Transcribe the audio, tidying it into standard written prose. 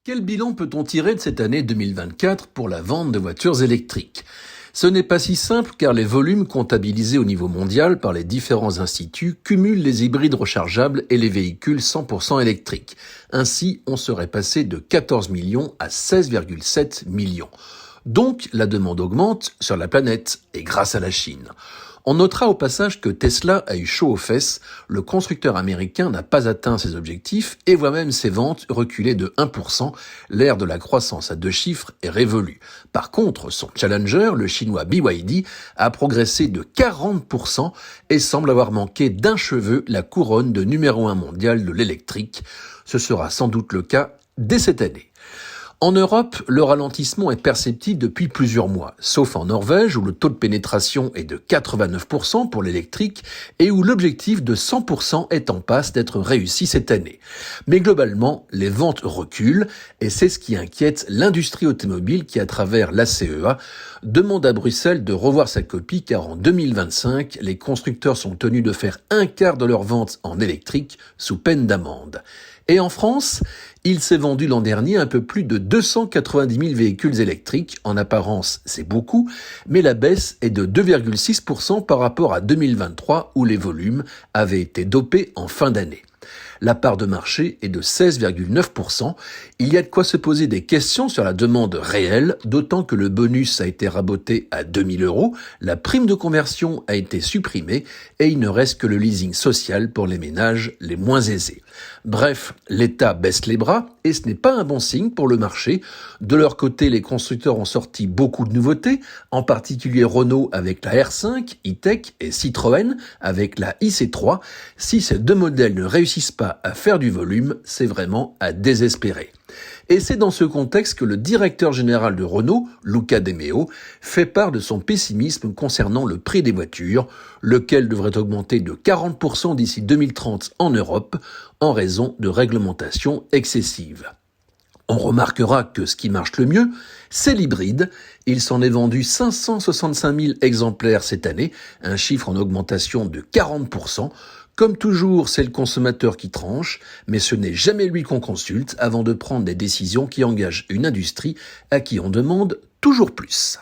Quel bilan peut-on tirer de cette année 2024 pour la vente de voitures électriques ? Ce n'est pas si simple car les volumes comptabilisés au niveau mondial par les différents instituts cumulent les hybrides rechargeables et les véhicules 100% électriques. Ainsi, on serait passé de 14 millions à 16,7 millions. Donc, la demande augmente sur la planète et grâce à la Chine. On notera au passage que Tesla a eu chaud aux fesses, le constructeur américain n'a pas atteint ses objectifs et voit même ses ventes reculer de 1%, l'ère de la croissance à 2 chiffres est révolue. Par contre, son challenger, le chinois BYD, a progressé de 40% et semble avoir manqué d'un cheveu la couronne de numéro 1 mondial de l'électrique. Ce sera sans doute le cas dès cette année. En Europe, le ralentissement est perceptible depuis plusieurs mois, sauf en Norvège où le taux de pénétration est de 89% pour l'électrique et où l'objectif de 100% est en passe d'être réussi cette année. Mais globalement, les ventes reculent et c'est ce qui inquiète l'industrie automobile qui, à travers l'ACEA, demande à Bruxelles de revoir sa copie car en 2025, les constructeurs sont tenus de faire un quart de leurs ventes en électrique sous peine d'amende. Et en France, il s'est vendu l'an dernier un peu plus de 290 000 véhicules électriques. En apparence, c'est beaucoup, mais la baisse est de 2,6% par rapport à 2023 où les volumes avaient été dopés en fin d'année. La part de marché est de 16,9%. Il y a de quoi se poser des questions sur la demande réelle, d'autant que le bonus a été raboté à 2 000 €, la prime de conversion a été supprimée et il ne reste que le leasing social pour les ménages les moins aisés. Bref, l'État baisse les bras et ce n'est pas un bon signe pour le marché. De leur côté, les constructeurs ont sorti beaucoup de nouveautés, en particulier Renault avec la R5, E-Tech et Citroën avec la IC3. Si ces deux modèles ne réussissent pas à faire du volume, c'est vraiment à désespérer. Et c'est dans ce contexte que le directeur général de Renault, Luca De Meo, fait part de son pessimisme concernant le prix des voitures, lequel devrait augmenter de 40% d'ici 2030 en Europe, en raison de réglementations excessives. On remarquera que ce qui marche le mieux, c'est l'hybride. Il s'en est vendu 565 000 exemplaires cette année, un chiffre en augmentation de 40%. Comme toujours, c'est le consommateur qui tranche, mais ce n'est jamais lui qu'on consulte avant de prendre des décisions qui engagent une industrie à qui on demande toujours plus.